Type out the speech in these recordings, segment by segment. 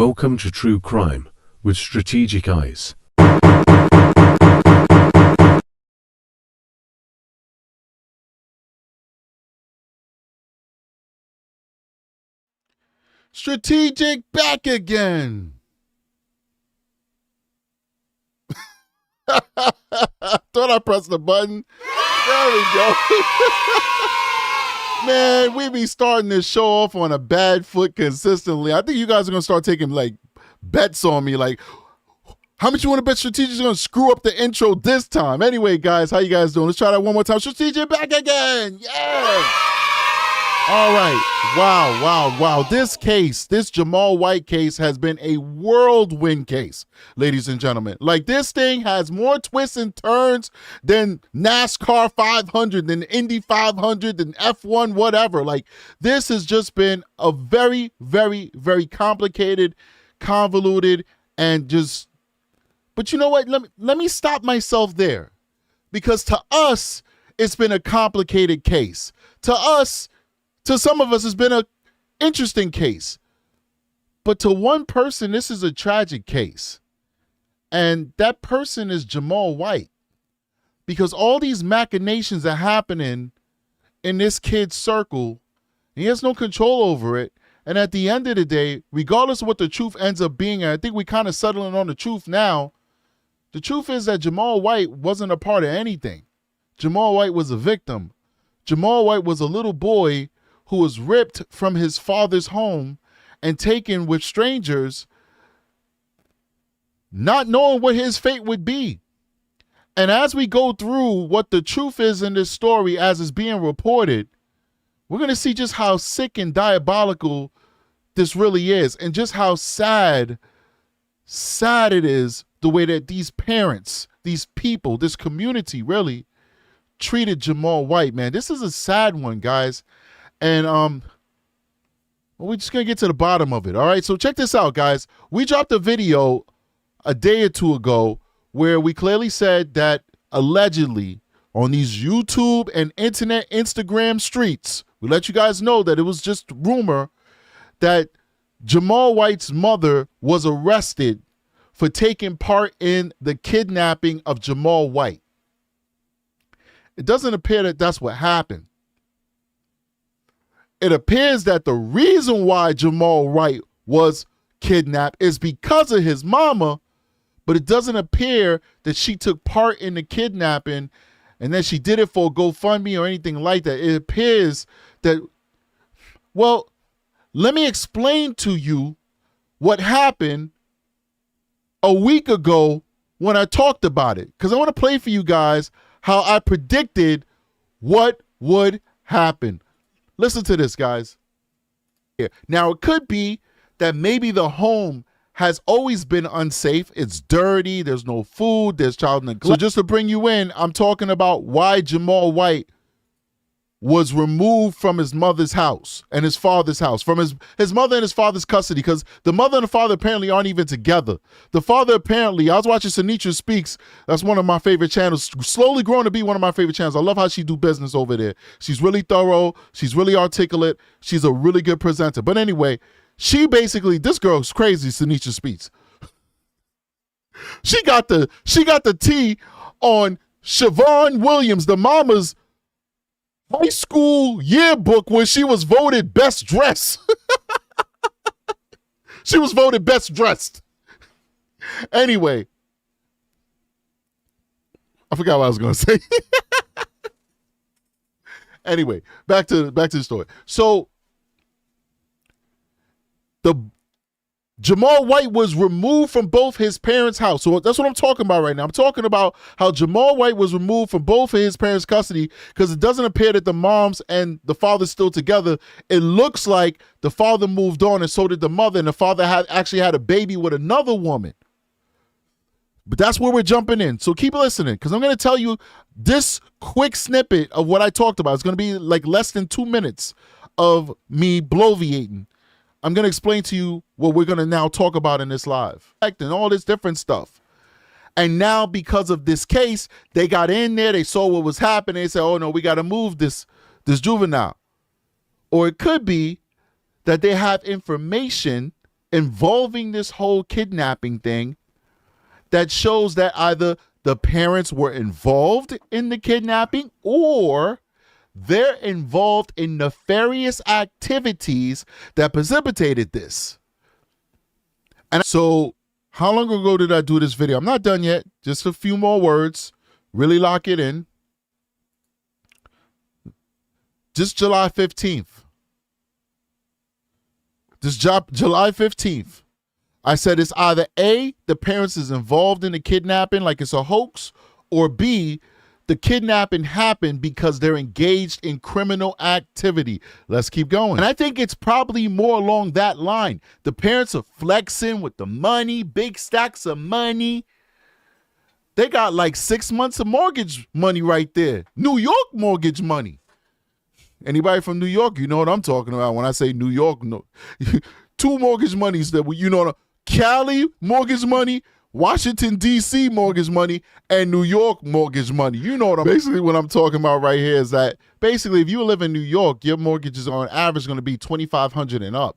Welcome to True Crime with Strategic Eyes. Strategic back again. Thought I pressed the button. There we go. Man, we be starting this show off on a bad foot consistently. I think you guys are going to start taking like bets on me. Like, how much you want to bet Strategic's going to screw up the intro this time? Anyway, guys, how you guys doing? Let's try that one more time. Strategic back again. Yeah. All right. Wow. This Jamal White case has been a whirlwind case, ladies and gentlemen. Like, this thing has more twists and turns than NASCAR 500, than Indy 500, than F1, whatever. Like, this has just been a very, very, very complicated, convoluted, and just, but you know what? Let me stop myself there, because to us, it's been a complicated case. To some of us, it's been an interesting case. But to one person, this is a tragic case. And that person is Jamal White. Because all these machinations are happening in this kid's circle. He has no control over it. And at the end of the day, regardless of what the truth ends up being, and I think we're kind of settling on the truth now, the truth is that Jamal White wasn't a part of anything. Jamal White was a victim. Jamal White was a little boy who was ripped from his father's home and taken with strangers, not knowing what his fate would be. And as we go through what the truth is in this story as it's being reported, we're going to see just how sick and diabolical this really is, and just how sad it is the way that these parents, these people, this community really treated Jamal White, man. This is a sad one, guys. And we're just going to get to the bottom of it, all right? So check this out, guys. We dropped a video a day or two ago where we clearly said that allegedly on these YouTube and internet Instagram streets, we let you guys know that it was just rumor that Jamal White's mother was arrested for taking part in the kidnapping of Jamal White. It doesn't appear that that's what happened. It appears that the reason why Jamal White was kidnapped is because of his mama, but it doesn't appear that she took part in the kidnapping and that she did it for GoFundMe or anything like that. It appears that, well, let me explain to you what happened a week ago when I talked about it, because I want to play for you guys how I predicted what would happen. Listen to this, guys. Now, it could be that maybe the home has always been unsafe. It's dirty. There's no food. There's child neglect. So just to bring you in, I'm talking about why Jamal White was removed from his mother's house and his father's house, from his mother and his father's custody, because the mother and the father apparently aren't even together. The father apparently, I was watching Sinitra Speaks, that's one of my favorite channels, slowly growing to be one of my favorite channels. I love how she do business over there. She's really thorough. She's really articulate. She's a really good presenter. But anyway, she basically, this girl's crazy, Sinitra Speaks. She got the tea on Shavon Williams, the mama's high school yearbook, when she was voted best dressed. She was voted best dressed. Anyway, I forgot what I was going to say. Anyway, back to the story. So Jamal White was removed from both his parents' house. So that's what I'm talking about right now. I'm talking about how Jamal White was removed from both of his parents' custody, because it doesn't appear that the moms and the father's still together. It looks like the father moved on, and so did the mother, and the father actually had a baby with another woman. But that's where we're jumping in. So keep listening, because I'm going to tell you this quick snippet of what I talked about. It's going to be like less than 2 minutes of me bloviating. I'm going to explain to you what we're going to now talk about in this live. And all this different stuff. And now because of this case, they got in there, they saw what was happening, they said, oh no, we got to move this juvenile. Or it could be that they have information involving this whole kidnapping thing that shows that either the parents were involved in the kidnapping or they're involved in nefarious activities that precipitated this. And so, how long ago did I do this video? I'm not done yet. Just a few more words. Really lock it in. Just July 15th. July 15th. I said it's either A, the parents is involved in the kidnapping like it's a hoax, or B, the kidnapping happened because they're engaged in criminal activity. Let's keep going. And I think it's probably more along that line. The parents are flexing with the money, big stacks of money. They got like 6 months of mortgage money right there. New York mortgage money. Anybody from New York, you know what I'm talking about when I say New York. No. 2 mortgage monies that you know, Cali mortgage money, Washington, D.C. mortgage money, and New York mortgage money. You know basically what I'm talking about right here is that basically if you live in New York, your mortgage is on average going to be $2,500 and up.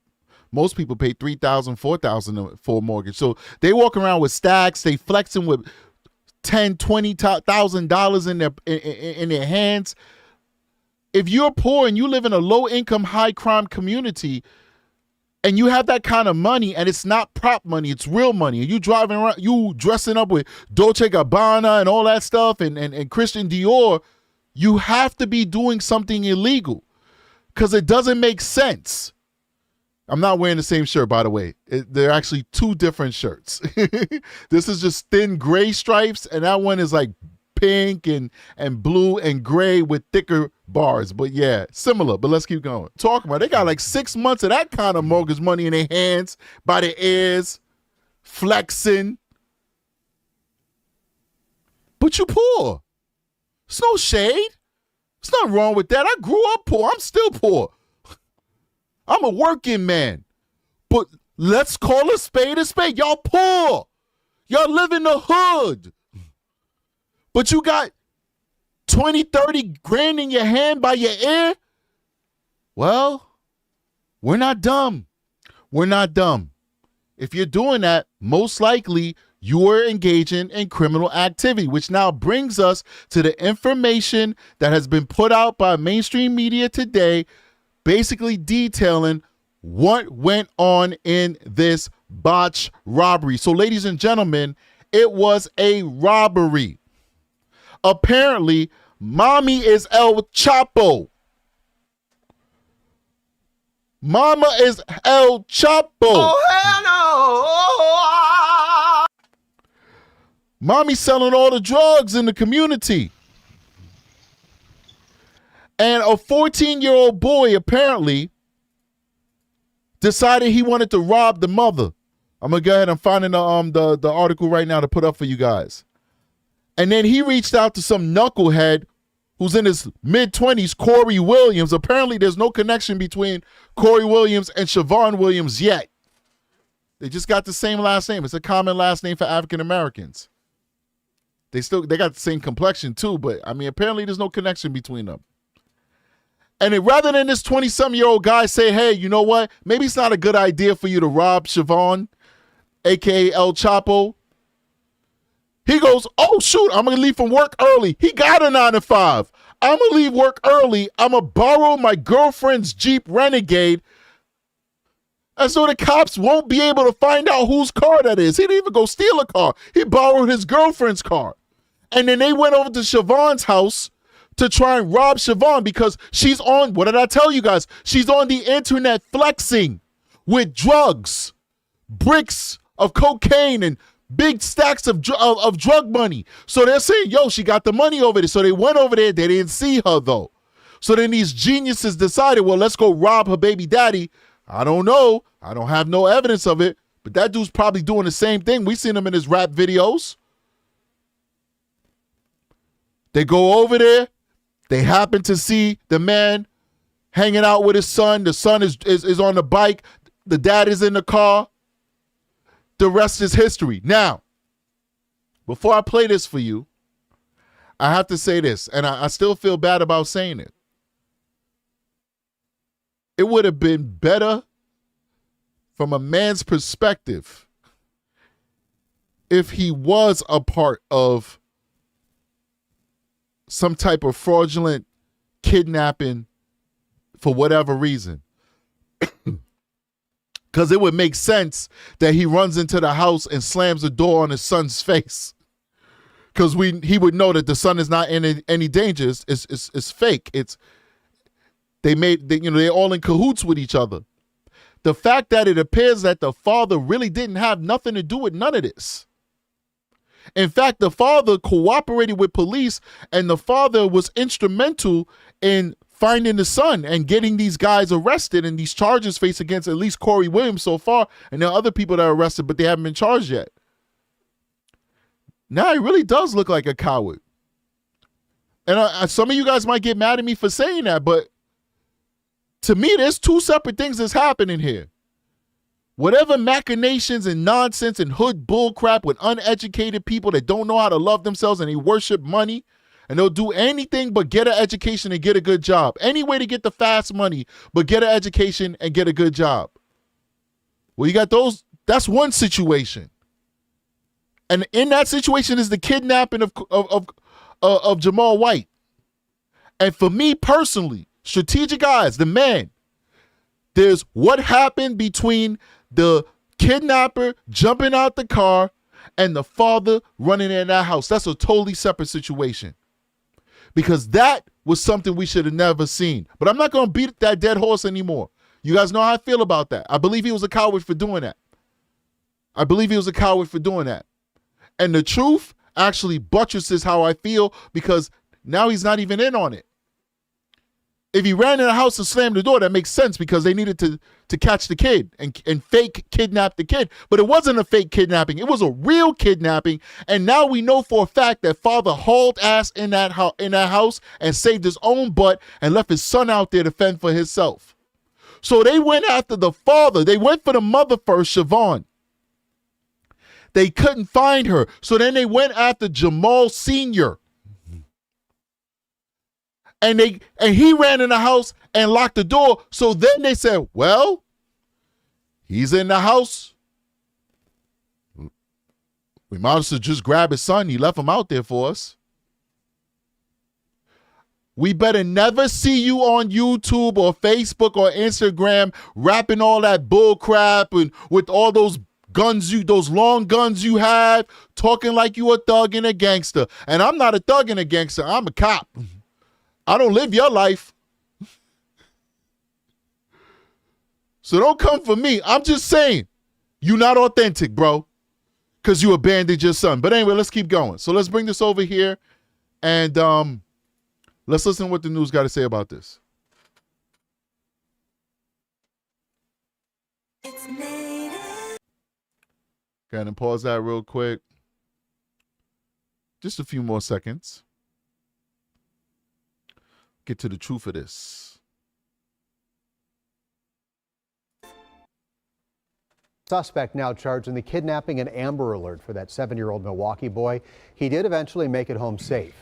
Most people pay $3,000, $4,000 for a mortgage. So they walk around with stacks. They flexing with $10,000, $20,000 in their hands. If you're poor and you live in a low income, high crime community, and you have that kind of money, and it's not prop money, it's real money, and you driving around, you dressing up with Dolce & Gabbana and all that stuff, and Christian Dior, you have to be doing something illegal because it doesn't make sense. I'm not wearing the same shirt, by the way. They're actually 2 different shirts. This is just thin gray stripes, and that one is like pink and blue and gray with thicker bars. But yeah, similar, but let's keep going. Talking about, they got like 6 months of that kind of mortgage money in their hands, by their ears, flexing. But you poor. There's no shade. There's nothing wrong with that. I grew up poor. I'm still poor. I'm a working man. But let's call a spade a spade. Y'all poor. Y'all live in the hood. But you got 20, 30 grand in your hand by your ear? Well, we're not dumb. We're not dumb. If you're doing that, most likely you are engaging in criminal activity, which now brings us to the information that has been put out by mainstream media today, basically detailing what went on in this botched robbery. So, ladies and gentlemen, it was a robbery. Apparently, mommy is El Chopo. Mama is El Chopo. Oh, hell no. Mommy selling all the drugs in the community. And a 14-year-old boy apparently decided he wanted to rob the mother. I'm going to go ahead and find the article right now to put up for you guys. And then he reached out to some knucklehead who's in his mid-20s, Corey Williams. Apparently, there's no connection between Corey Williams and Shavon Williams yet. They just got the same last name. It's a common last name for African Americans. They got the same complexion too, but I mean, apparently there's no connection between them. And rather than this 20-some-year-old guy say, hey, you know what? Maybe it's not a good idea for you to rob Shavon, a.k.a. El Chopo. He goes, oh, shoot, I'm going to leave from work early. He got a 9 to 5. I'm going to leave work early. I'm going to borrow my girlfriend's Jeep Renegade. And so the cops won't be able to find out whose car that is. He didn't even go steal a car. He borrowed his girlfriend's car. And then they went over to Shavon's house to try and rob Shavon because she's on, what did I tell you guys? She's on the internet flexing with drugs, bricks of cocaine, and big stacks of drug money. So they're saying, yo, she got the money over there. So they went over there. They didn't see her, though. So then these geniuses decided, well, let's go rob her baby daddy. I don't know. I don't have no evidence of it. But that dude's probably doing the same thing. We seen him in his rap videos. They go over there. They happen to see the man hanging out with his son. The son is on the bike. The dad is in the car. The rest is history. Now, before I play this for you, I have to say this, and I still feel bad about saying it. It would have been better from a man's perspective, if he was a part of some type of fraudulent kidnapping for whatever reason, because it would make sense that he runs into the house and slams the door on his son's face, because he would know that the son is not in any danger. It's fake. They're all in cahoots with each other. The fact that it appears that the father really didn't have nothing to do with none of this. In fact, the father cooperated with police, and the father was instrumental in finding the son and getting these guys arrested and these charges faced against at least Corey Williams so far. And there are other people that are arrested, but they haven't been charged yet. Now he really does look like a coward. And some of you guys might get mad at me for saying that, but to me, there's two separate things that's happening here. Whatever machinations and nonsense and hood bullcrap with uneducated people that don't know how to love themselves and they worship money, and they'll do anything but get an education and get a good job. Any way to get the fast money, but get an education and get a good job. Well, you got those. That's one situation. And in that situation is the kidnapping of Jamal White. And for me personally, Strategic Eyes, the man, there's what happened between the kidnapper jumping out the car and the father running in that house. That's a totally separate situation, because that was something we should have never seen. But I'm not going to beat that dead horse anymore. You guys know how I feel about that. I believe he was a coward for doing that. And the truth actually buttresses how I feel, because now he's not even in on it. If he ran in the house and slammed the door, that makes sense, because they needed to catch the kid and fake kidnap the kid. But it wasn't a fake kidnapping. It was a real kidnapping. And now we know for a fact that father hauled ass in that house and saved his own butt and left his son out there to fend for himself. So they went after the father. They went for the mother first, Shavon. They couldn't find her. So then they went after Jamal Sr. And he ran in the house and locked the door. So then they said, well, he's in the house. We might as well just grab his son. He left him out there for us. We better never see you on YouTube or Facebook or Instagram rapping all that bull crap and with all those those long guns you have, talking like you a thug and a gangster. And I'm not a thug and a gangster. I'm a cop. I don't live your life. So don't come for me. I'm just saying, you're not authentic, bro, because you abandoned your son. But anyway, let's keep going. So let's bring this over here, and let's listen to what the news got to say about this. Go ahead and pause that real quick. Just a few more seconds. Get to the truth of this. Suspect now charged in the kidnapping and Amber Alert for that 7-year-old Milwaukee boy. He did eventually make it home safe.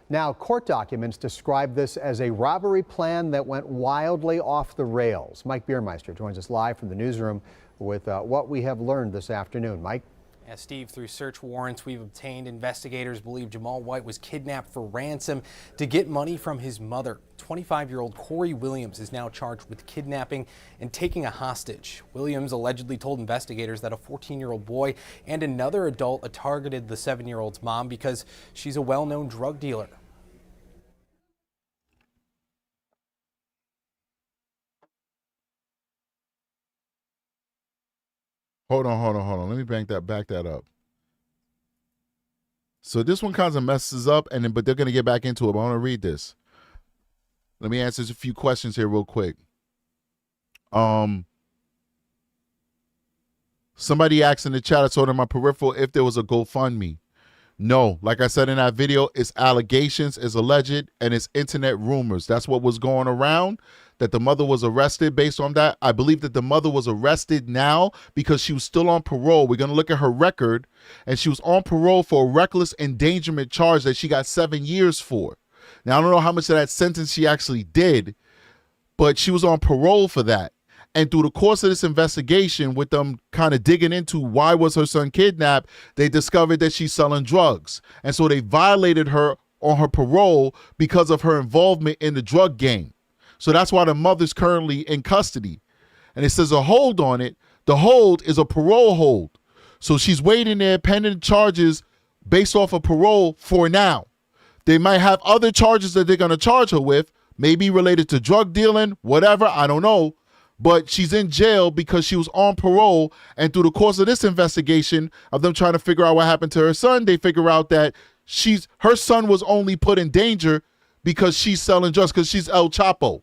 Now, court documents describe this as a robbery plan that went wildly off the rails. Mike Biermeister joins us live from the newsroom with what we have learned this afternoon. Mike? Yeah, Steve, through search warrants we've obtained, investigators believe Jamal White was kidnapped for ransom to get money from his mother. 25-year-old Corey Williams is now charged with kidnapping and taking a hostage. Williams allegedly told investigators that a 14-year-old boy and another adult targeted the 7-year-old's mom because she's a well-known drug dealer. Hold on. Let me back that up. So this one kind of messes up, but they're going to get back into it. But I want to read this. Let me answer a few questions here real quick. Somebody asked in the chat, I told them my peripheral if there was a GoFundMe. No, like I said in that video, it's allegations, it's alleged, and it's internet rumors. That's what was going around, that the mother was arrested based on that. I believe that the mother was arrested now because she was still on parole. We're going to look at her record, and she was on parole for a reckless endangerment charge that she got 7 years for. Now, I don't know how much of that sentence she actually did, but she was on parole for that. And through the course of this investigation, with them kind of digging into why was her son kidnapped, they discovered that she's selling drugs. And so they violated her on her parole because of her involvement in the drug game. So that's why the mother's currently in custody. And it says a hold on it. The hold is a parole hold. So she's waiting there pending charges based off of parole for now. They might have other charges that they're going to charge her with, maybe related to drug dealing, whatever, I don't know. But she's in jail because she was on parole. And through the course of this investigation of them trying to figure out what happened to her son, they figure out that her son was only put in danger because she's selling drugs, because she's El Chopo.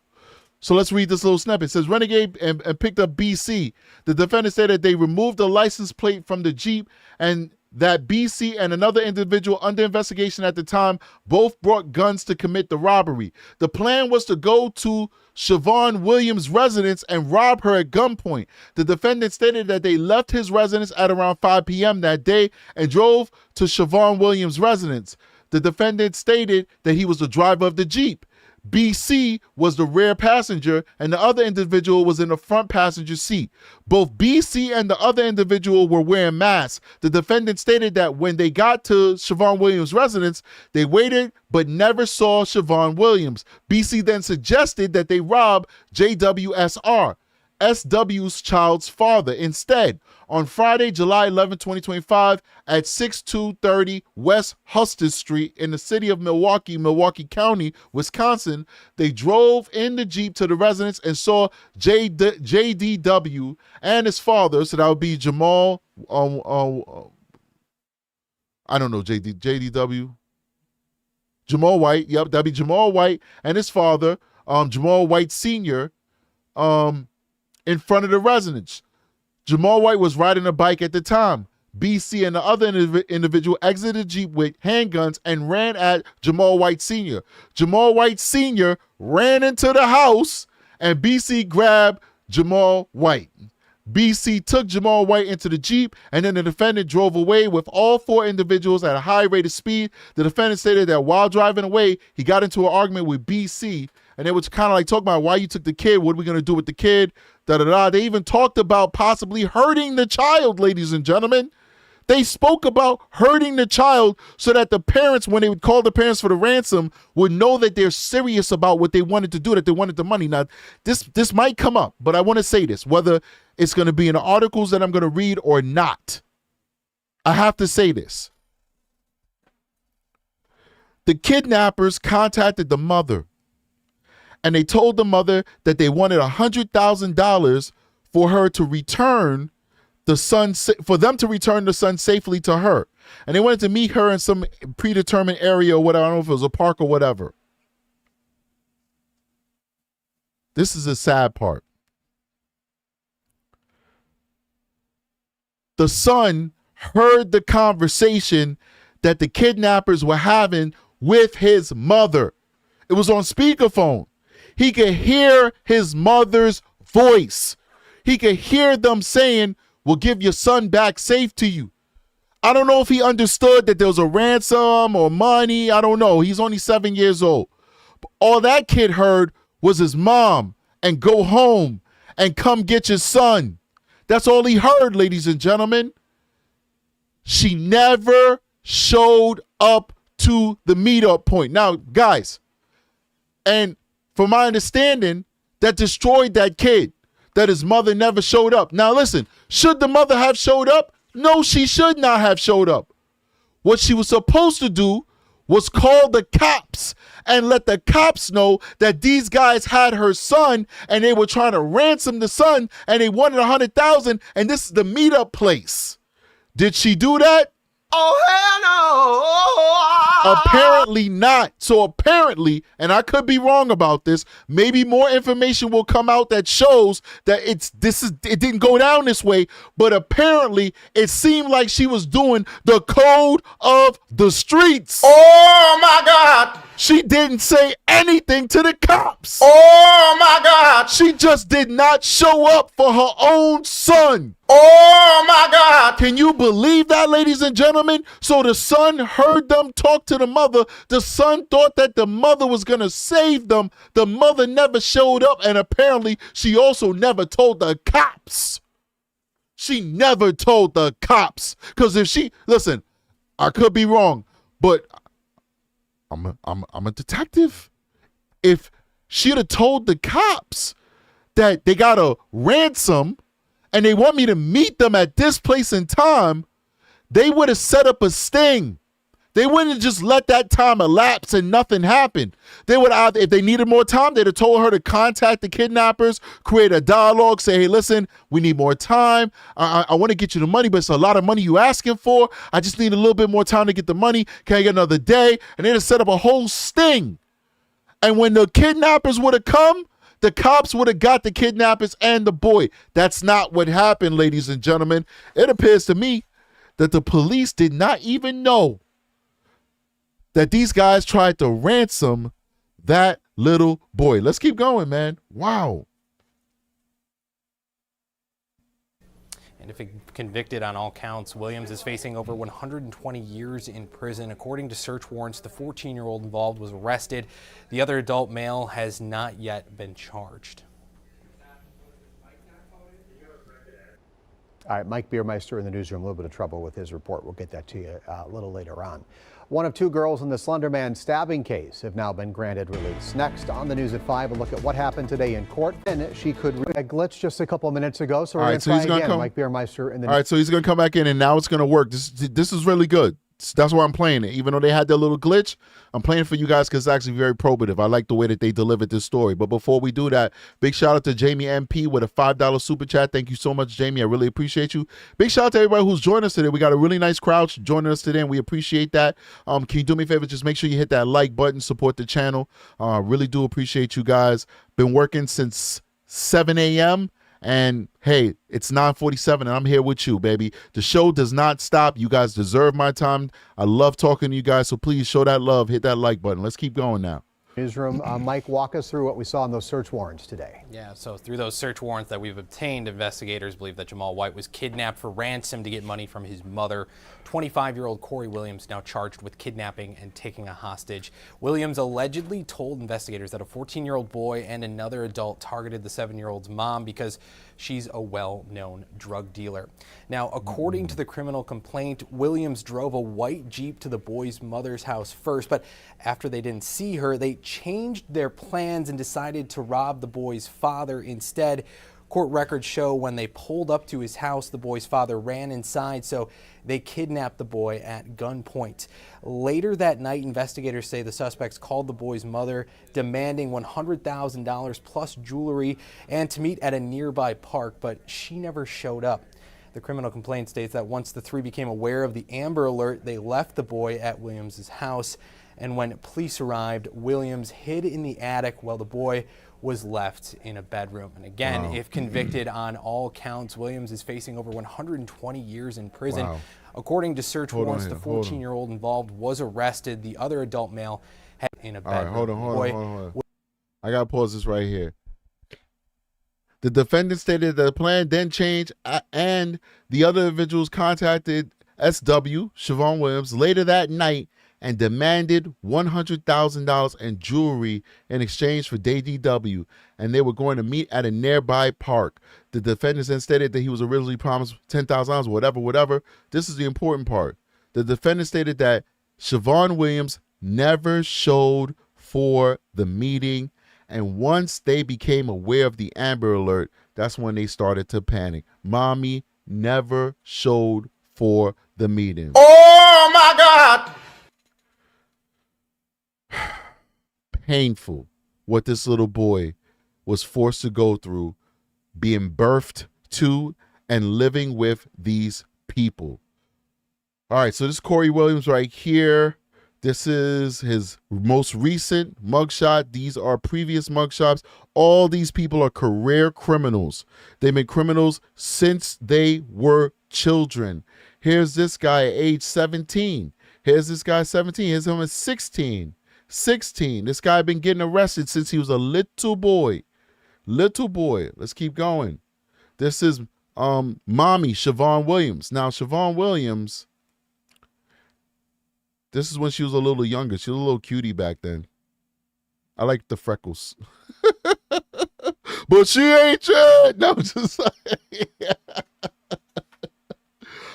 So let's read this little snippet. It says, Renegade and picked up BC. The defendant said that they removed the license plate from the Jeep and that BC and another individual under investigation at the time both brought guns to commit the robbery. The plan was to go to Shavon Williams' residence and rob her at gunpoint. The defendant stated that they left his residence at around 5 p.m. that day and drove to Shavon Williams' residence. The defendant stated that he was the driver of the Jeep. BC was the rear passenger and the other individual was in the front passenger seat. Both BC and the other individual were wearing masks. The defendant stated that when they got to Shavon Williams' residence, they waited but never saw Shavon Williams. BC then suggested that they rob JWSR, SW's child's father, instead. On Friday, July 11, 2025, at 6230 West Huston Street in the city of Milwaukee, Milwaukee County, Wisconsin, they drove in the Jeep to the residence and saw JDW and his father, so that would be Jamal, I don't know, JDW, Jamal White, yep, that'd be Jamal White and his father, Jamal White Sr., in front of the residence. Jamal White was riding a bike at the time. BC and the other individual exited the Jeep with handguns and ran at Jamal White Sr. Jamal White Sr. ran into the house and BC grabbed Jamal White. BC took Jamal White into the Jeep and then the defendant drove away with all four individuals at a high rate of speed. The defendant stated that while driving away, he got into an argument with BC and it was kind of like talking about why you took the kid, what are we going to do with the kid, da-da-da. They even talked about possibly hurting the child, ladies and gentlemen. They spoke about hurting the child so that the parents, when they would call the parents for the ransom, would know that they're serious about what they wanted to do, that they wanted the money. Now, this might come up, but I want to say this, whether it's going to be in the articles that I'm going to read or not. I have to say this. The kidnappers contacted the mother, and they told the mother that they wanted $100,000 for her to return the son, for them to return the son safely to her. And they wanted to meet her in some predetermined area or whatever. I don't know if it was a park or whatever. This is the sad part. The son heard the conversation that the kidnappers were having with his mother. It was on speakerphone. He could hear his mother's voice. He could hear them saying, "We'll give your son back safe to you." I don't know if he understood that there was a ransom or money. I don't know. He's only 7 years old. But all that kid heard was his mom and "go home" and "come get your son." That's all he heard, ladies and gentlemen. She never showed up to the meetup point. Now, guys, and from my understanding, that destroyed that kid, that his mother never showed up. Now listen, should the mother have showed up? No, she should not have showed up. What she was supposed to do was call the cops and let the cops know that these guys had her son and they were trying to ransom the son and they wanted $100,000 and this is the meetup place. Did she do that? Oh, hell no. Apparently not. So apparently, and I could be wrong about this, maybe more information will come out that shows that it didn't go down this way, but apparently it seemed like she was doing the code of the streets. Oh my God. She didn't say anything to the cops. Oh my God. She just did not show up for her own son. Oh my God. Can you believe that, ladies and gentlemen? So the son heard them talk to the mother. The son thought that the mother was going to save them. The mother never showed up, and apparently she also never told the cops. She never told the cops. Because if she, listen, I could be wrong, but I'm a detective. If she'd have told the cops that they got a ransom and they want me to meet them at this place and time, they would have set up a sting. They wouldn't just let that time elapse and nothing happened. They would either, if they needed more time, they'd have told her to contact the kidnappers, create a dialogue, say, hey, listen, we need more time. I want to get you the money, but it's a lot of money you asking for. I just need a little bit more time to get the money. Can I get another day? And they'd have set up a whole sting. And when the kidnappers would have come, the cops would have got the kidnappers and the boy. That's not what happened, ladies and gentlemen. It appears to me that the police did not even know that these guys tried to ransom that little boy. Let's keep going, man. Wow. And if convicted on all counts, Williams is facing over 120 years in prison. According to search warrants, the 14-year-old involved was arrested. The other adult male has not yet been charged. All right, Mike Biermeister in the newsroom, a little bit of trouble with his report. We'll get that to you a little later on. One of two girls in the Slender Man stabbing case have now been granted release. Next on the news at 5, a look at what happened today in court. And she could a glitch just a couple minutes ago, so we're going to try again. Mike Biermeister in the All right, so he's going to come back in, and now it's going to work. This is really good. That's why I'm playing it. Even though they had their little glitch, I'm playing for you guys because it's actually very probative. I like the way that they delivered this story. But before we do that, big shout out to Jamie MP with a $5 super chat. Thank you so much, Jamie. I really appreciate you. Big shout out to everybody who's joined us today. We got a really nice crowd joining us today, and we appreciate that. Can you do me a favor? Just make sure you hit that like button, support the channel. Really do appreciate you guys. Been working since 7 a.m., and hey, it's 9:47 and I'm here with you, baby. The show does not stop. You guys deserve my time. I love talking to you guys, so please show that love. Hit that like button. Let's keep going now. newsroom. Mike, walk us through what we saw in those search warrants today. Yeah, so through those search warrants that we've obtained, investigators believe that Jamal White was kidnapped for ransom to get money from his mother. 25-year-old Corey Williams now charged with kidnapping and taking a hostage. Williams allegedly told investigators that a 14-year-old boy and another adult targeted the 7-year-old's mom because she's a well-known drug dealer. Now, according to the criminal complaint, Williams drove a white Jeep to the boy's mother's house first, but after they didn't see her, they changed their plans and decided to rob the boy's father instead. Court records show when they pulled up to his house, the boy's father ran inside, so they kidnapped the boy at gunpoint. Later that night, investigators say the suspects called the boy's mother, demanding $100,000 plus jewelry and to meet at a nearby park, but she never showed up. The criminal complaint states that once the three became aware of the Amber Alert, they left the boy at Williams' house, and when police arrived, Williams hid in the attic while the boy was left in a bedroom. And again, if convicted on all counts, Williams is facing over 120 years in prison. According to search warrants, the 14-year-old involved was arrested. The other adult male had in a bedroom. All right, hold on. I got to pause this right here. The defendant stated that the plan then changed and the other individuals contacted SW, Shavon Williams, later that night and demanded $100,000 in jewelry in exchange for DDW, and they were going to meet at a nearby park. The defendants then stated that he was originally promised $10,000, whatever. This is the important part. The defendant stated that Shavon Williams never showed for the meeting, and once they became aware of the Amber Alert, that's when they started to panic. Mommy never showed for the meeting. Oh my God! Painful what this little boy was forced to go through, being birthed to and living with these people. All right, so this is Corey Williams right here. This is his most recent mugshot. These are previous mugshots. All these people are career criminals. They've been criminals since they were children. Here's this guy at age 17. Here's this guy 17. Here's him at 16. 16. This guy been getting arrested since he was a little boy. Little boy. Let's keep going. This is mommy, Shavon Williams. Now, Shavon Williams, this is when she was a little younger. She was a little cutie back then. I like the freckles. But she ain't shit. No, just like,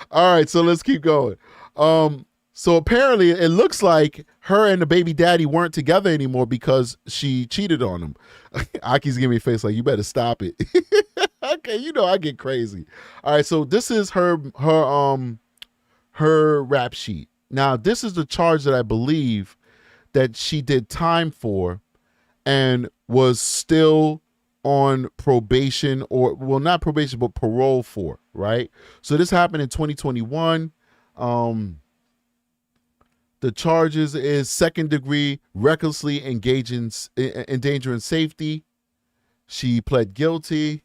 all right, so let's keep going. So apparently it looks like her and the baby daddy weren't together anymore because she cheated on him. Aki's giving me a face like, you better stop it. Okay, you know I get crazy. All right, so this is her rap sheet. Now, this is the charge that I believe that she did time for and was still on probation, or, well, not probation, but parole for, right? So this happened in 2021. The charges is second degree recklessly endangering safety. She pled guilty.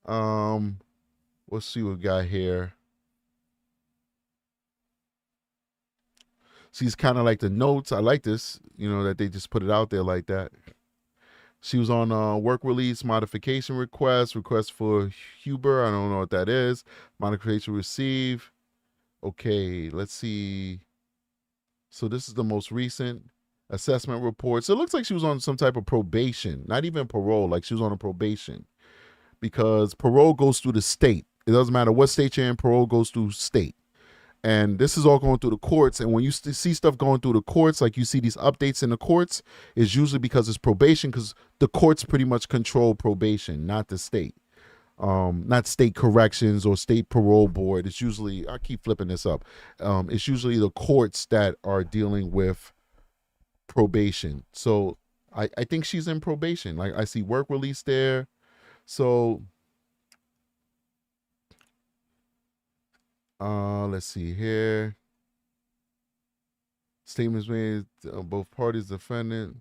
Let's see what we got here. She's kind of like the notes. I like this, you know, that they just put it out there like that. She was on work release modification request for Huber. I don't know what that is. Modification receive. Okay, let's see. So this is the most recent assessment report. So it looks like she was on some type of probation, not even parole, like she was on a probation, because parole goes through the state. It doesn't matter what state you're in, parole goes through state. And this is all going through the courts. And when you see stuff going through the courts, like you see these updates in the courts, it's usually because it's probation, because the courts pretty much control probation, not the state. Not state corrections or state parole board. It's usually, I keep flipping this up. It's usually the courts that are dealing with probation. So I think she's in probation. Like I see work release there. So let's see here. Statements made on both parties, defendant.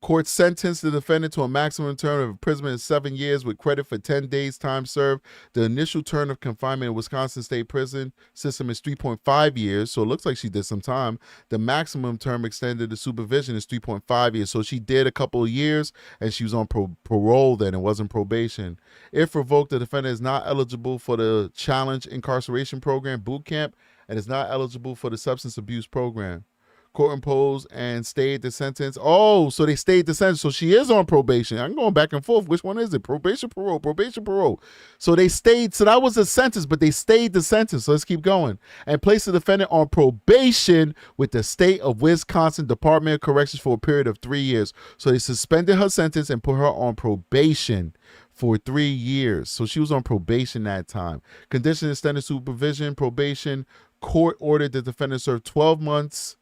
Court sentenced the defendant to a maximum term of imprisonment of 7 years with credit for 10 days time served. The initial term of confinement in Wisconsin State Prison system is 3.5 years, so it looks like she did some time. The maximum term extended to supervision is 3.5 years, so she did a couple of years, and she was on parole then. It wasn't probation. If revoked, the defendant is not eligible for the Challenge Incarceration Program boot camp and is not eligible for the Substance Abuse Program. Court imposed and stayed the sentence. Oh, so they stayed the sentence. So she is on probation. I'm going back and forth. Which one is it? Probation, parole, probation, parole. So they stayed. So that was a sentence, but they stayed the sentence. So let's keep going. And placed the defendant on probation with the state of Wisconsin Department of Corrections for a period of 3 years. So they suspended her sentence and put her on probation for 3 years. So she was on probation that time. Condition extended supervision, probation. Court ordered the defendant serve 12 months.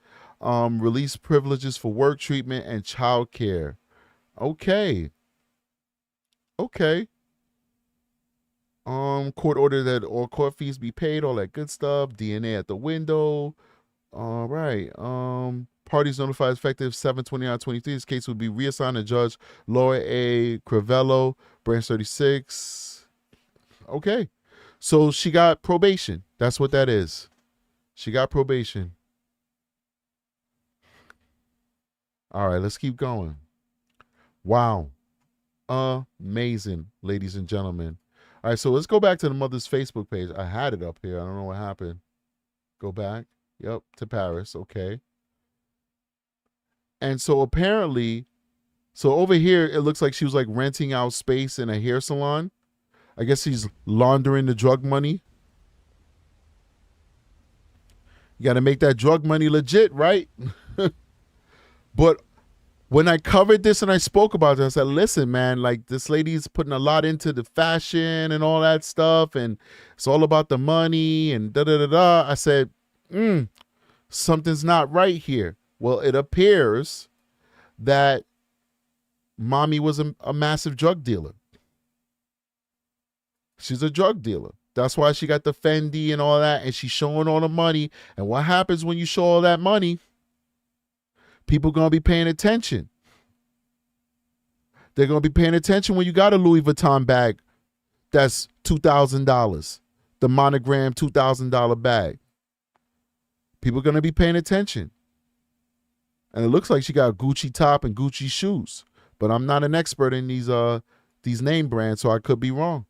Release privileges for work treatment and child care. Okay. Court ordered that all court fees be paid, all that good stuff. DNA at the window. All right. Parties notified effective 7/29/23. This case will be reassigned to Judge Laura A. Crivello, Branch 36. Okay. So she got probation. That's what that is. She got probation. All right, let's keep going. Wow. Amazing, ladies and gentlemen. All right, so let's go back to the mother's Facebook page. I had it up here. I don't know what happened. Go back. Yep, to Paris. Okay. And so apparently, so over here, it looks like she was like renting out space in a hair salon. I guess she's laundering the drug money. You got to make that drug money legit, right? But when I covered this and I spoke about it, I said, listen, man, like this lady's putting a lot into the fashion and all that stuff, and it's all about the money and da-da-da-da. I said, something's not right here. Well, it appears that mommy was a massive drug dealer. She's a drug dealer. That's why she got the Fendi and all that, and she's showing all the money. And what happens when you show all that money? People going to be paying attention. They're going to be paying attention when you got a Louis Vuitton bag that's $2,000, the monogram $2,000 bag. People are going to be paying attention. And it looks like she got a Gucci top and Gucci shoes. But I'm not an expert in these name brands, so I could be wrong.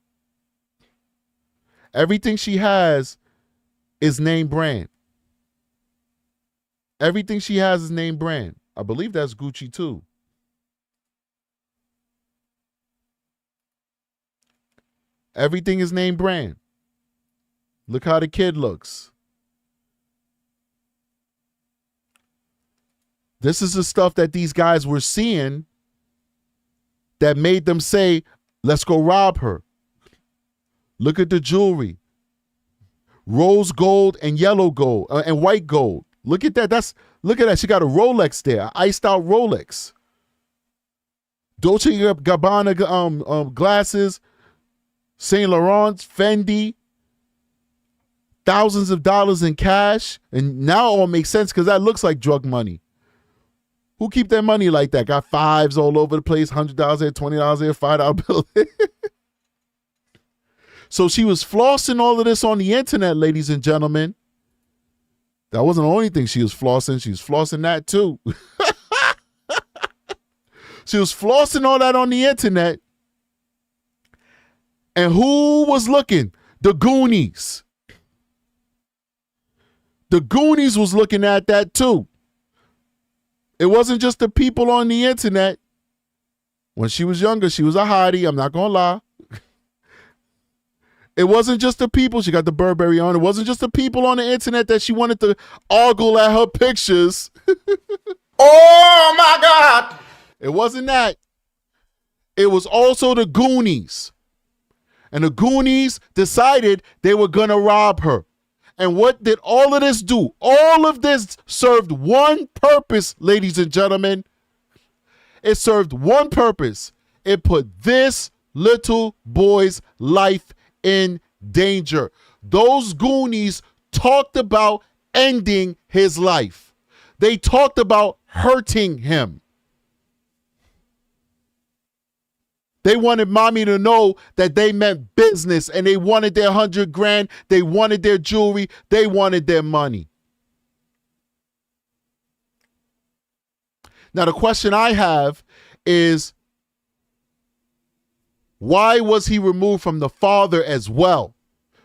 Everything she has is name brand. Everything she has is name brand. I believe that's Gucci too. Everything is name brand. Look how the kid looks. This is the stuff that these guys were seeing that made them say, let's go rob her. Look at the jewelry. Rose gold and yellow gold and white gold. Look at that. Look at that. She got a Rolex there, an iced out Rolex. Dolce & Gabbana glasses, Saint Laurent's, Fendi, thousands of dollars in cash. And now it all makes sense because that looks like drug money. Who keep their money like that? Got fives all over the place, $100 there, $20 there, $5 bill. So she was flossing all of this on the internet, ladies and gentlemen. That wasn't the only thing she was flossing. She was flossing that too. She was flossing all that on the internet. And who was looking? The Goonies. The Goonies was looking at that too. It wasn't just the people on the internet. When she was younger, she was a hottie. I'm not going to lie. It wasn't just the people. She got the Burberry on. It wasn't just the people on the internet that she wanted to ogle at her pictures. Oh my God. It wasn't that. It was also the Goonies. And the Goonies decided they were going to rob her. And what did all of this do? All of this served one purpose, ladies and gentlemen. It served one purpose. It put this little boy's life in danger. Those Goonies talked about ending his life. They talked about hurting him. They wanted mommy to know that they meant business and they wanted their $100,000. They wanted their jewelry. They wanted their money. Now, the question I have is, why was he removed from the father as well?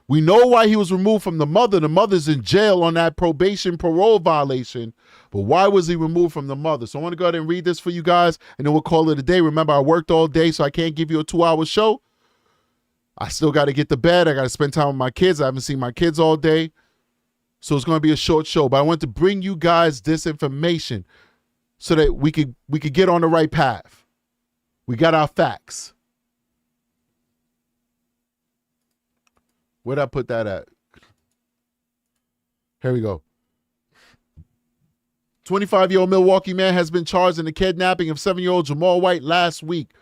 We know why he was removed from the mother. The mother's in jail on that probation parole violation. But why was he removed from the mother? So I want to go ahead and read this for you guys, and then we'll call it a day. Remember, I worked all day, so I can't give you a 2-hour show. I still got to get to bed. I got to spend time with my kids. I haven't seen my kids all day. So it's going to be a short show. But I want to bring you guys this information so that we could get on the right path. We got our facts. Where'd I put that at? Here we go. 25-year-old Milwaukee man has been charged in the kidnapping of 7-year-old Jamal White last week.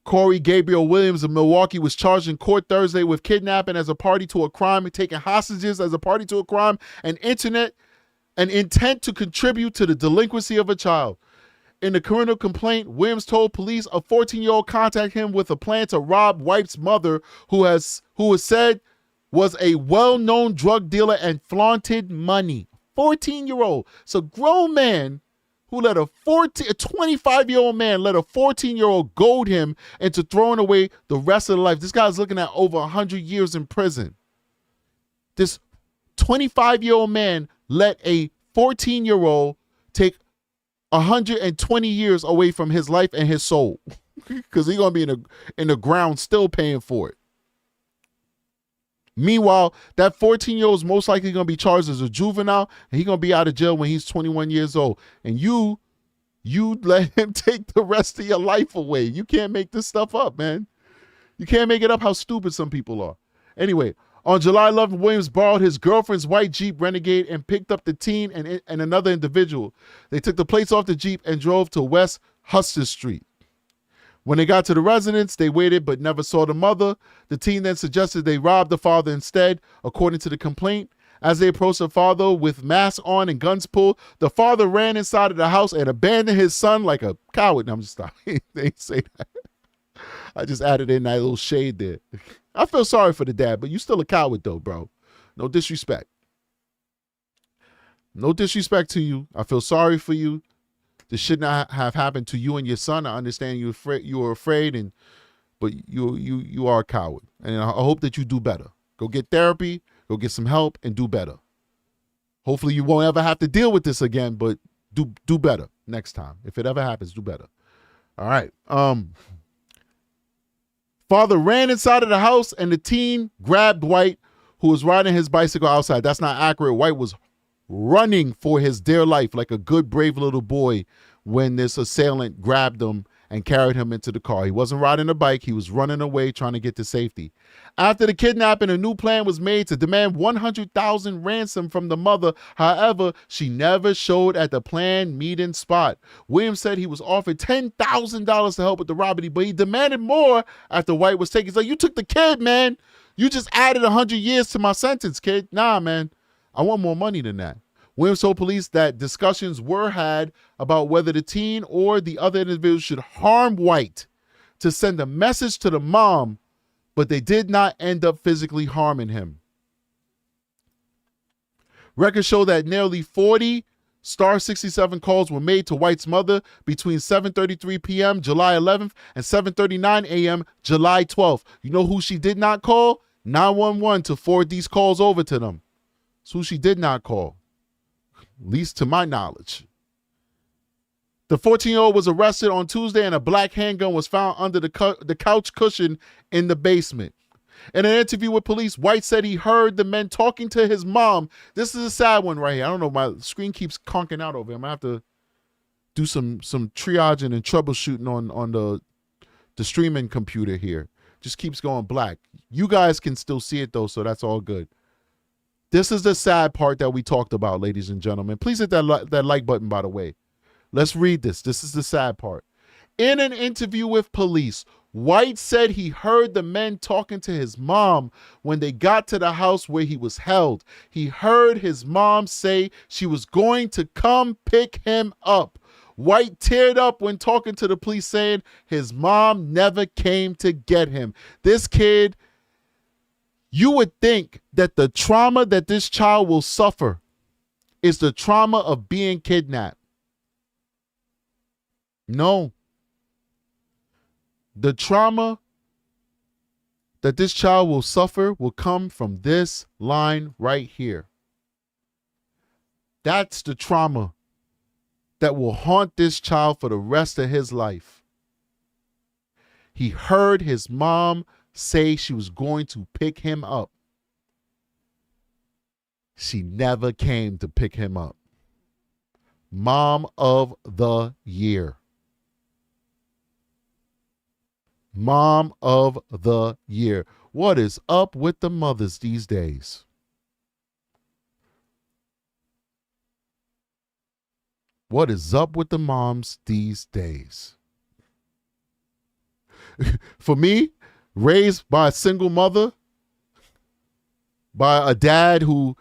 Corey Gabriel Williams of Milwaukee was charged in court Thursday with kidnapping as a party to a crime, and taking hostages as a party to a crime, and an intent to contribute to the delinquency of a child. In the criminal complaint, Williams told police a 14-year-old contacted him with a plan to rob White's mother, who was said was a well-known drug dealer and flaunted money. 14-year-old. So grown man who let a 25-year-old man let a 14-year-old goad him into throwing away the rest of their life. This guy's looking at over 100 years in prison. This 25-year-old man let a 14-year-old take 120 years away from his life and his soul, because he's going to be in the ground still paying for it. Meanwhile, that 14-year-old is most likely going to be charged as a juvenile, and he's going to be out of jail when he's 21 years old. And you let him take the rest of your life away. You can't make this stuff up, man. You can't make it up how stupid some people are. Anyway, on July 11th, Williams borrowed his girlfriend's white Jeep Renegade and picked up the teen and another individual. They took the plates off the Jeep and drove to West Huston Street. When they got to the residence, they waited but never saw the mother. The teen then suggested they rob the father instead, according to the complaint. As they approached the father with masks on and guns pulled, the father ran inside of the house and abandoned his son like a coward. No, I'm just stopping. They didn't say that. I just added in that little shade there. I feel sorry for the dad, but you still a coward though, bro. No disrespect. No disrespect to you. I feel sorry for you. this should not have happened to you and your son. I understand you were afraid, but you are a coward. And I hope that you do better. Go get therapy, go get some help, and do better. Hopefully you won't ever have to deal with this again, but do better next time. If it ever happens, do better. All right. Father ran inside of the house and the teen grabbed White, who was riding his bicycle outside. That's not accurate. White was running for his dear life like a good, brave little boy when this assailant grabbed him and carried him into the car. He wasn't riding a bike. He was running away trying to get to safety. After the kidnapping, a new plan was made to demand $100,000 ransom from the mother. However, she never showed at the planned meeting spot. Williams said he was offered $10,000 to help with the robbery, but he demanded more after White was taken. He's like, you took the kid, man. You just added 100 years to my sentence, kid. Nah, man. I want more money than that. Williams told police that discussions were had about whether the teen or the other individual should harm White to send a message to the mom, but they did not end up physically harming him. Records show that nearly 40 Star 67 calls were made to White's mother between 7:33 p.m. July 11th and 7:39 a.m. July 12th. You know who she did not call? 911 to forward these calls over to them. That's who she did not call, at least to my knowledge. The 14-year-old was arrested on Tuesday and a black handgun was found under the couch cushion in the basement. In an interview with police, White said he heard the men talking to his mom. This is a sad one right here. I don't know, my screen keeps conking out over here. I'm going to have to do some triaging and troubleshooting on the streaming computer here. Just keeps going black. You guys can still see it though, so that's all good. This is the sad part that we talked about, ladies and gentlemen. Please hit that like button, by the way. Let's read this. This is the sad part. In an interview with police, White said he heard the men talking to his mom when they got to the house where he was held. He heard his mom say she was going to come pick him up. White teared up when talking to the police, saying his mom never came to get him. This kid, you would think that the trauma that this child will suffer is the trauma of being kidnapped. No. The trauma that this child will suffer will come from this line right here. That's the trauma that will haunt this child for the rest of his life. He heard his mom say she was going to pick him up. She never came to pick him up. Mom of the year. Mom of the year. What is up with the mothers these days? What is up with the moms these days? For me, raised by a single mother, by a dad who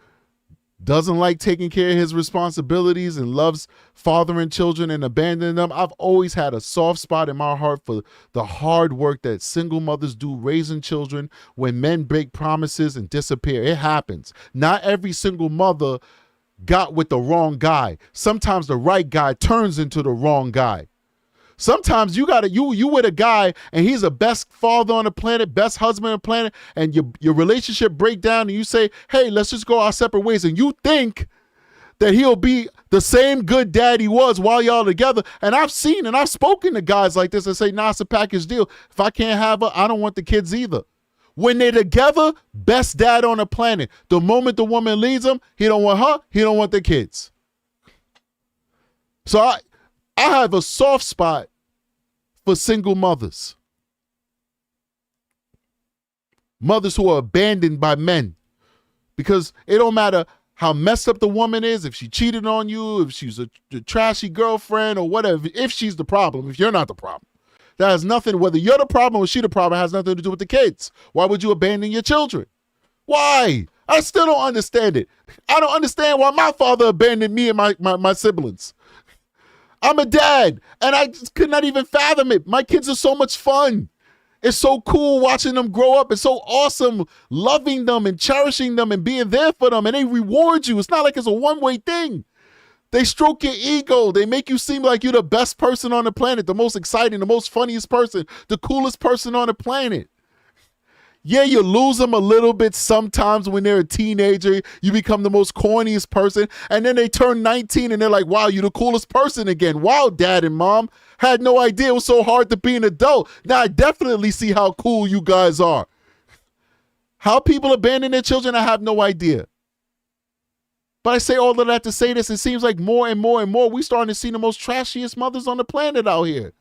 doesn't like taking care of his responsibilities and loves fathering children and abandoning them, I've always had a soft spot in my heart for the hard work that single mothers do raising children when men break promises and disappear. It happens. Not every single mother got with the wrong guy. Sometimes the right guy turns into the wrong guy. Sometimes you with a guy and he's the best father on the planet, best husband on the planet, and your relationship break down and you say, hey, let's just go our separate ways. And you think that he'll be the same good dad he was while y'all together. And I've seen and I've spoken to guys like this and say, nah, it's a package deal. If I can't have her, I don't want the kids either. When they're together, best dad on the planet. The moment the woman leaves him, he don't want her, he don't want the kids. So I have a soft spot for single mothers. Mothers who are abandoned by men. Because it don't matter how messed up the woman is, if she cheated on you, if she's a trashy girlfriend or whatever, if she's the problem, if you're not the problem. That has nothing, whether you're the problem or she the problem, has nothing to do with the kids. Why would you abandon your children? Why? I still don't understand it. I don't understand why my father abandoned me and my siblings. I'm a dad, and I just could not even fathom it. My kids are so much fun. It's so cool watching them grow up. It's so awesome loving them and cherishing them and being there for them, and they reward you. It's not like it's a one-way thing. They stroke your ego. They make you seem like you're the best person on the planet, the most exciting, the most funniest person, the coolest person on the planet. Yeah, you lose them a little bit sometimes when they're a teenager. You become the most corniest person. And then they turn 19 and they're like, wow, you're the coolest person again. Wow, dad and mom. Had no idea it was so hard to be an adult. Now I definitely see how cool you guys are. How people abandon their children, I have no idea. But I say all of that to say this, it seems like more and more and more, we starting to see the most trashiest mothers on the planet out here.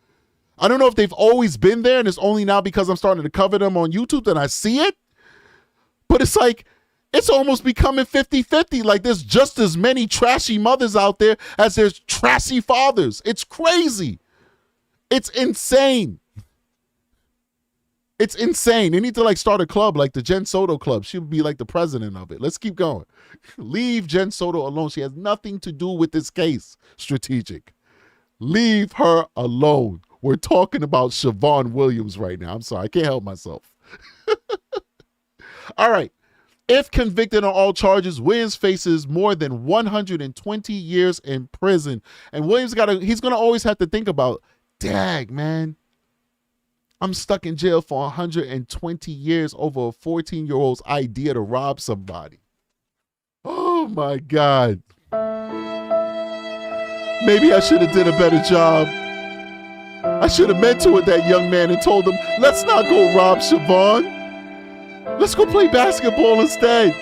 I don't know if they've always been there and it's only now because I'm starting to cover them on YouTube that I see it. But it's like, it's almost becoming 50-50. Like there's just as many trashy mothers out there as there's trashy fathers. It's crazy. It's insane. It's insane. They need to like start a club like the Jen Soto Club. She would be like the president of it. Let's keep going. Leave Jen Soto alone. She has nothing to do with this case, Strategic. Leave her alone. We're talking about Shavon Williams right now. I'm sorry. I can't help myself. All right. If convicted on all charges, Williams faces more than 120 years in prison. And Williams he's going to always have to think about, dag, man. I'm stuck in jail for 120 years over a 14-year-old's idea to rob somebody. Oh, my God. Maybe I should have did a better job. I should have mentored that young man and told him, let's not go rob Shavon. Let's go play basketball instead.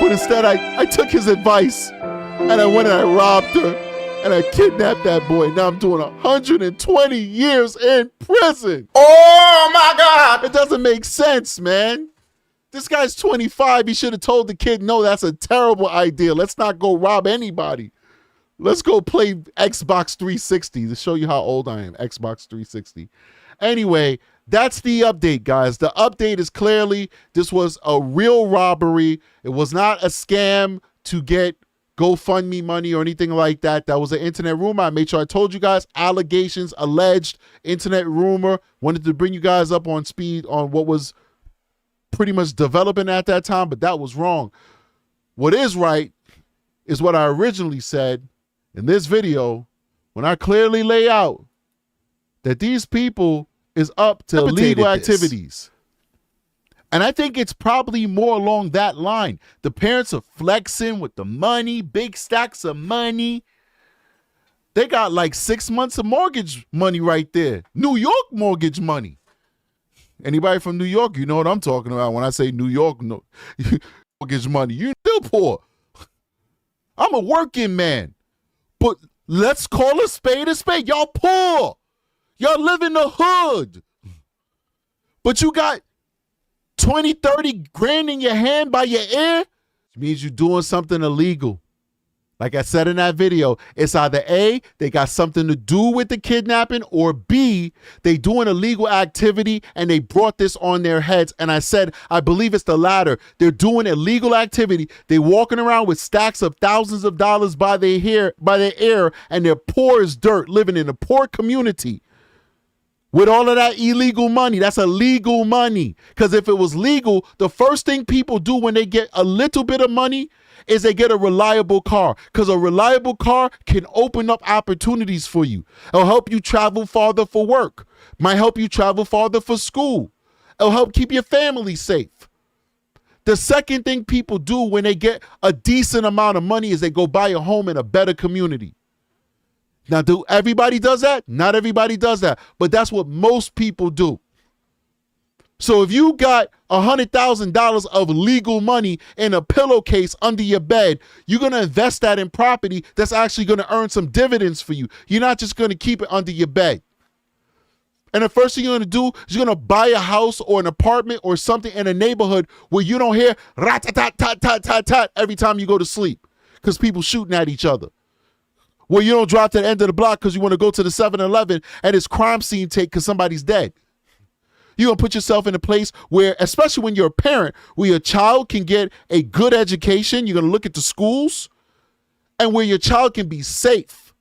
But instead, I took his advice and I went and I robbed her. And I kidnapped that boy. Now I'm doing 120 years in prison. Oh my God. It doesn't make sense, man. This guy's 25. He should have told the kid, no, that's a terrible idea. Let's not go rob anybody. Let's go play Xbox 360 to show you how old I am. Xbox 360. Anyway, that's the update, guys. The update is clearly this was a real robbery. It was not a scam to get GoFundMe money or anything like that. That was an internet rumor. I made sure I told you guys. Allegations, alleged internet rumor. Wanted to bring you guys up on speed on what was pretty much developing at that time, but that was wrong. What is right is what I originally said in this video when I clearly lay out that these people is up to illegal activities. And I think it's probably more along that line. The parents are flexing with the money, big stacks of money. They got like 6 months of mortgage money right there. New York mortgage money. Anybody from New York, you know what I'm talking about when I say New York mortgage money. You're still poor. I'm a working man. But let's call a spade a spade. Y'all poor. Y'all live in the hood. But you got 20, 30 grand in your hand by your ear, it means you're doing something illegal. Like I said in that video, it's either A, they got something to do with the kidnapping, or B, they doing illegal activity and they brought this on their heads. And I said, I believe it's the latter. They're doing illegal activity. They walking around with stacks of thousands of dollars by their ear, and they're poor as dirt, living in a poor community. With all of that illegal money, that's illegal money. Because if it was legal, the first thing people do when they get a little bit of money is they get a reliable car. Because a reliable car can open up opportunities for you. It'll help you travel farther for work. Might help you travel farther for school. It'll help keep your family safe. The second thing people do when they get a decent amount of money is they go buy a home in a better community. Now, do everybody does that? Not everybody does that, but that's what most people do. So if you got $100,000 of legal money in a pillowcase under your bed, you're going to invest that in property that's actually going to earn some dividends for you. You're not just going to keep it under your bed. And the first thing you're going to do is you're going to buy a house or an apartment or something in a neighborhood where you don't hear rat-tat-tat-tat-tat-tat every time you go to sleep because people shooting at each other. Where you don't drive to the end of the block because you want to go to the 7-Eleven and it's crime scene take because somebody's dead. You're going to put yourself in a place where, especially when you're a parent, where your child can get a good education, you're going to look at the schools, and where your child can be safe.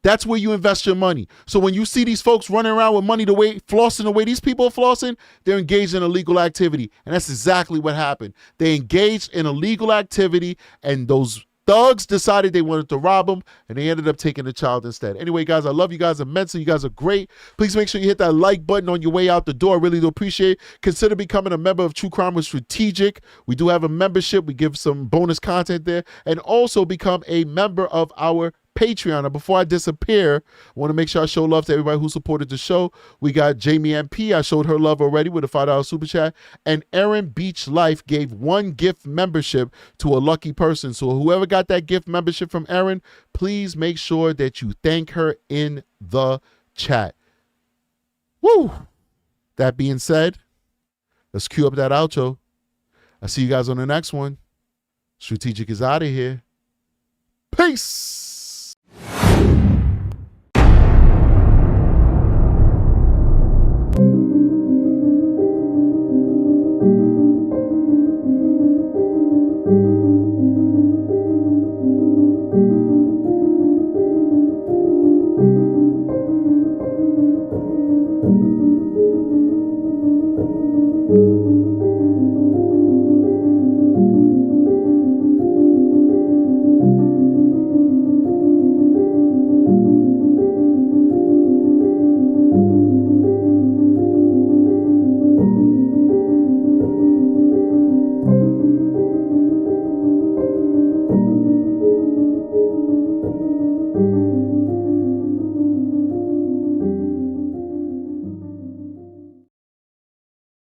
That's where you invest your money. So when you see these folks running around with money flossing the way these people are flossing, they're engaged in illegal activity. And that's exactly what happened. They engaged in illegal activity, and those thugs decided they wanted to rob them, and they ended up taking the child instead. Anyway, guys, I love you guys immensely. You guys are great. Please make sure you hit that like button on your way out the door. I really do appreciate it. Consider becoming a member of True Crime with Strategic. We do have a membership. We give some bonus content there. And also become a member of our Patreon. And before I disappear, I want to make sure I show love to everybody who supported the show. We got Jamie MP. I showed her love already with a $5 super chat. And Erin Beach Life gave 1 gift membership to a lucky person. So whoever got that gift membership from Erin, please make sure that you thank her in the chat. Woo! That being said, let's cue up that outro. I'll see you guys on the next one. Strategic is out of here. Peace!